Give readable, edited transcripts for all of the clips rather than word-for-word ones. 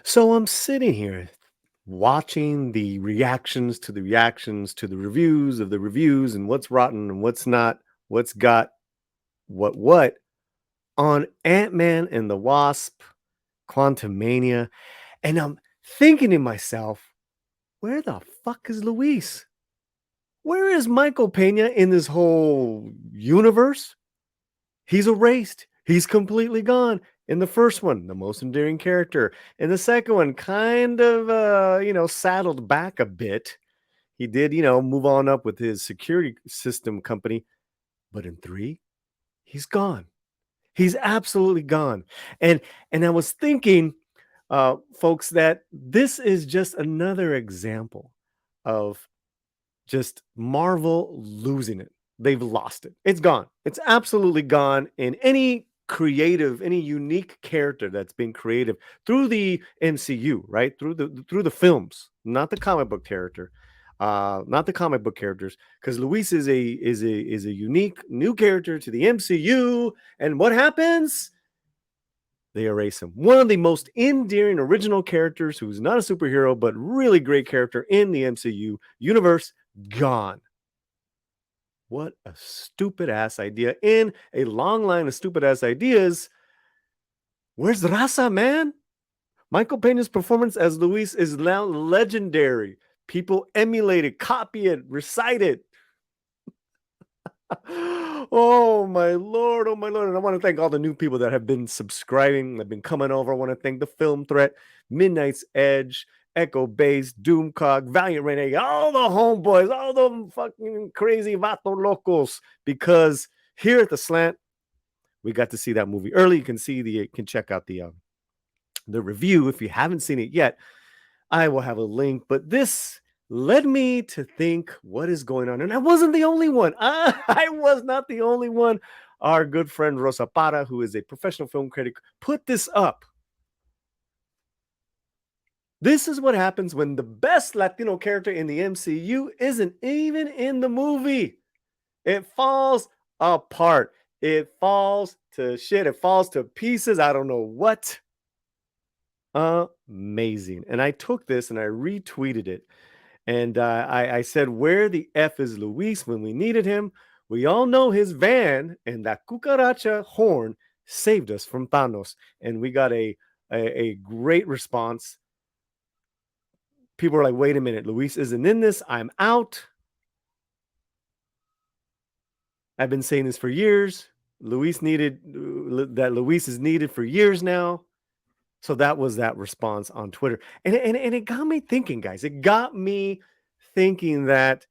So I'm sitting here watching the reactions to the reactions to the reviews of the reviews and what's rotten and what's not, what's got what on Ant-Man and the Wasp, Quantumania, and I'm thinking to myself, where the fuck is Luis? Where is Michael Pena in this whole universe? He's erased. He's completely gone. In the first one, the most endearing character. In the second one, kind of saddled back a bit. He did, move on up with his security system company, but in 3, he's gone. He's absolutely gone. And I was thinking, folks, that this is just another example of just Marvel losing it. They've lost it. It's gone. It's absolutely gone. In any creative, any unique character that's been creative through the MCU, right? Through the films, not the comic book character, not the comic book characters, because Luis is a unique new character to the MCU. And what happens? They erase him. One of the most endearing original characters who's not a superhero, but really great character in the MCU universe, gone. What a stupid ass idea. In a long line of stupid ass ideas, where's Raza, man? Michael Pena's performance as Luis is now legendary. People emulate it, copy it, recite it. Oh my lord, oh my lord. And I want to thank all the new people that have been subscribing, that have been coming over. I want to thank the Film Threat, Midnight's Edge, Echo Base, Doomcock, Valiant Renegade, all the homeboys, all the fucking crazy vato locos. Because here at the Slant, we got to see that movie early. You can check out the review if you haven't seen it yet. I will have a link, but this led me to think what is going on. And I wasn't the only one. I was not the only one. Our good friend Rosa Para, who is a professional film critic, put this up. This is what happens when the best Latino character in the MCU isn't even in the movie. It falls apart. It falls to shit. It falls to pieces. I don't know what. Amazing. And I took this and I retweeted it. And I said, where the F is Luis when we needed him? We all know his van and that cucaracha horn saved us from Thanos. And we got a great response. People are like, wait a minute, Luis isn't in this. I'm out. I've been saying this for years. Luis is needed for years now. So that was that response on Twitter. And it got me thinking, guys. It got me thinking that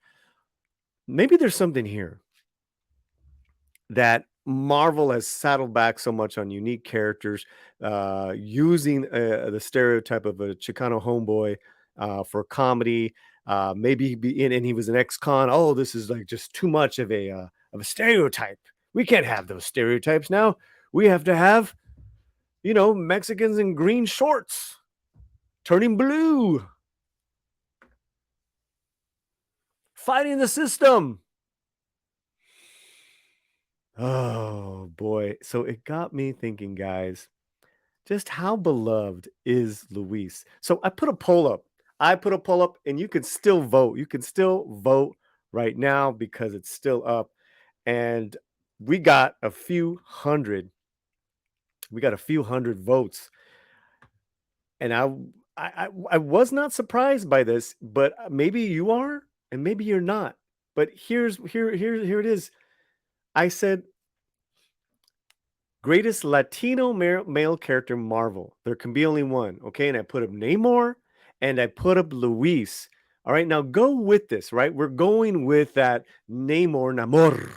maybe there's something here that Marvel has saddled back so much on unique characters, using the stereotype of a Chicano homeboy for comedy. Maybe and he was an ex-con. Oh, this is like just too much of a stereotype. We can't have those stereotypes now. We have to have, Mexicans in green shorts turning blue, fighting the system. Oh boy. So it got me thinking, guys, just how beloved is Luis? So I put a poll up. And you can still vote. You can still vote right now because it's still up. And we got a few hundred. We got a few hundred votes. And I was not surprised by this, but maybe you are, and maybe you're not. But here it is. I said greatest Latino male character Marvel. There can be only one, okay? And I put up Namor and I put up Luis. All right, now go with this, right? We're going with that Namor.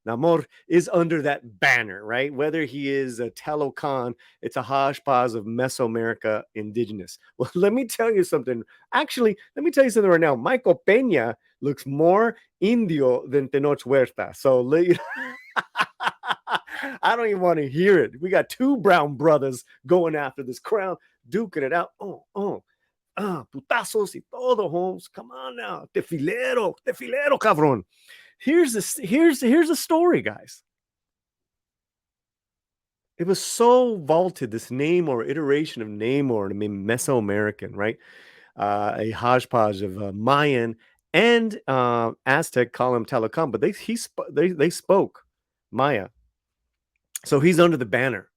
Namor is under that banner, right? Whether he is a Telocan, it's a hodgepodge of Mesoamerica indigenous. Well, let me tell you something. Actually, let me tell you something right now. Michael Pena looks more Indio than Tenoch Huerta. So, I don't even want to hear it. We got 2 brown brothers going after this crown, duking it out. Putazos y todo, Holmes. Come on now. Tefilero, cabrón. Here's the story, guys. it was so vaulted, this name or iteration of Namor, I mean, Mesoamerican, right? A hodgepodge of Mayan and Aztec, call him Telecom, but they spoke Maya, so he's under the banner.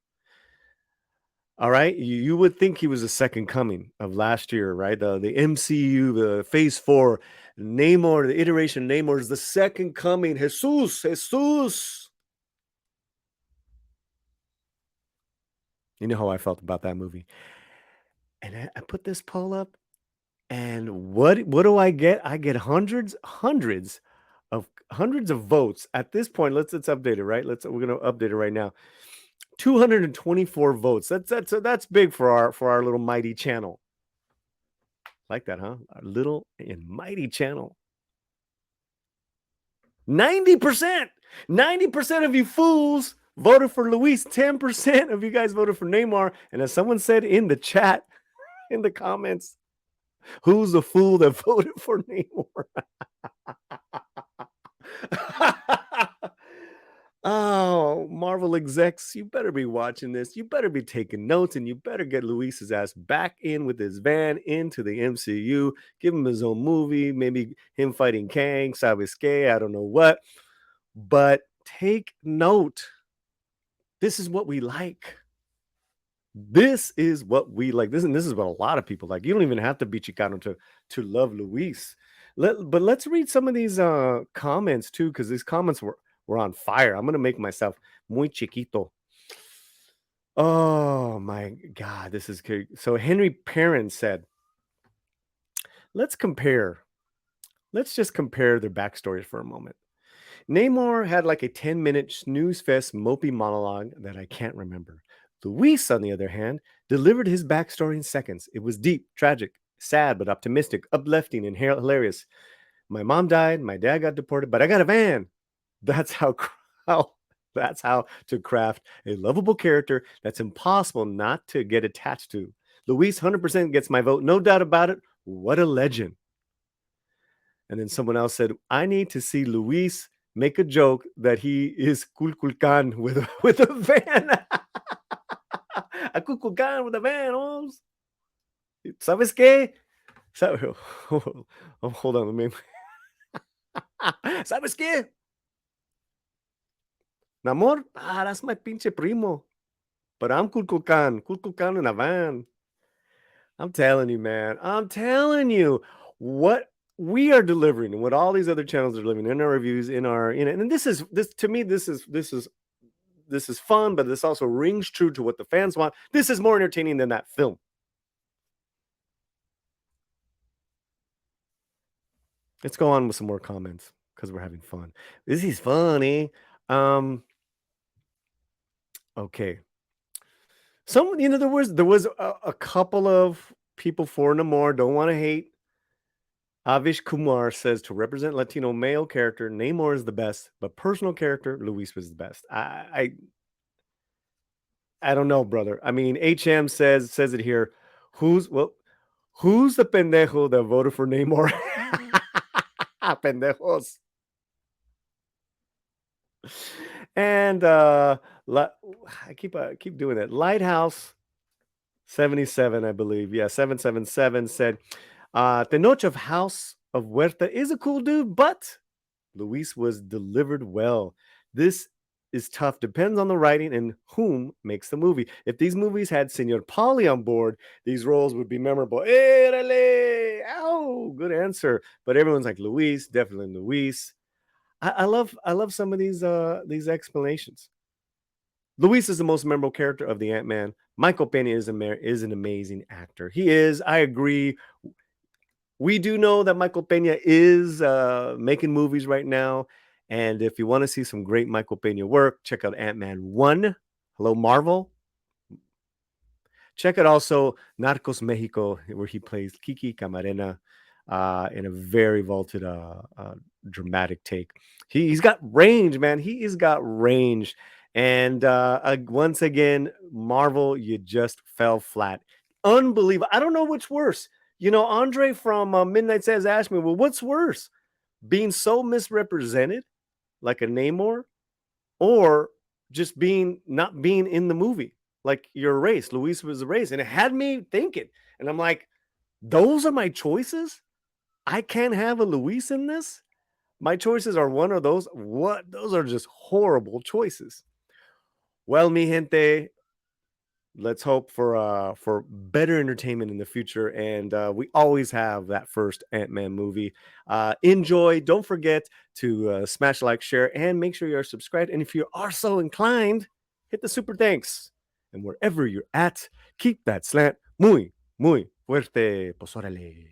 All right, you would think he was the second coming of last year, right? The MCU, the Phase 4, Namor, the iteration of Namor is the second coming. Jesus. You know how I felt about that movie. And I put this poll up, and what do I get? I get hundreds of votes. At this point, let's update it, right? We're gonna update it right now. 224 votes. That's big for our little mighty channel. Like that, huh? Our little and mighty channel. 90%. 90% of you fools voted for Luis. 10% of you guys voted for Neymar. And as someone said in the chat, in the comments, who's the fool that voted for Neymar? Oh, Marvel execs, you better be watching this. You better be taking notes, and you better get Luis's ass back in with his van into the MCU. Give him his own movie, maybe him fighting Kang, Sabes que, I don't know what. But take note. This is what we like. This is what we like. This is what a lot of people like. You don't even have to be Chicano to love Luis. But let's read some of these comments too, because these comments were on fire. I'm gonna make myself muy chiquito. Oh my God, this is good. So Henry Perrin said, let's compare. Let's just compare their backstories for a moment. Namor had like a 10-minute snooze fest mopey monologue that I can't remember. Luis, on the other hand, delivered his backstory in seconds. It was deep, tragic, sad, but optimistic, uplifting, and hilarious. My mom died, my dad got deported, but I got a van. That's how that's how to craft a lovable character that's impossible not to get attached to. Luis 100% gets my vote, no doubt about it. What a legend. And then someone else said, I need to see Luis make a joke that he is Kulkulkan with a van. A Kulkulkan with a van, Holmes. ¿Sabes qué? Oh, hold on, let me. ¿Sabes qué? Namor, that's my pinche primo. But I'm Kulkulkan in a van. I'm telling you, man. I'm telling you what we are delivering and what all these other channels are delivering in our reviews, and this to me, this is fun, but this also rings true to what the fans want. This is more entertaining than that film. Let's go on with some more comments because we're having fun. This is funny. Okay. There was a couple of people for Namor. Don't want to hate. Avish Kumar says to represent Latino male character, Namor is the best, but personal character, Luis was the best. I don't know, brother. I mean, HM says it here. Who's the pendejo that voted for Namor? Pendejos. And I keep doing that. Lighthouse 77, I believe. Yeah, 777 said, Tenoch of House of Huerta is a cool dude, but Luis was delivered well. This is tough. Depends on the writing and whom makes the movie. If these movies had Senor Paulie on board, these roles would be memorable. Érale! Ow! Good answer. But everyone's like, Luis, definitely Luis. I love some of these explanations. Luis is the most memorable character of the Ant-Man. Michael Pena is an amazing actor. He is. I agree. We do know that Michael Pena is making movies right now. And if you want to see some great Michael Pena work, check out Ant-Man 1. Hello, Marvel. Check out also Narcos Mexico, where he plays Kiki Camarena in a very vaulted, dramatic take. He's got range, man. He's got range. And once again, Marvel, you just fell flat. Unbelievable. I don't know which worse. Andre from Midnight Says asked me, well, what's worse? Being so misrepresented, like a Namor, or just being not being in the movie. Like you're erased. Luis was erased. And it had me thinking. And I'm like, those are my choices? I can't have a Luis in this? My choices are one of those. What? Those are just horrible choices. Well, mi gente, let's hope for better entertainment in the future, and we always have that first Ant-Man movie. Enjoy. Don't forget to smash like, share, and make sure you're subscribed. And if you are so inclined, hit the super thanks. And wherever you're at, keep that slant muy fuerte. Pues órale.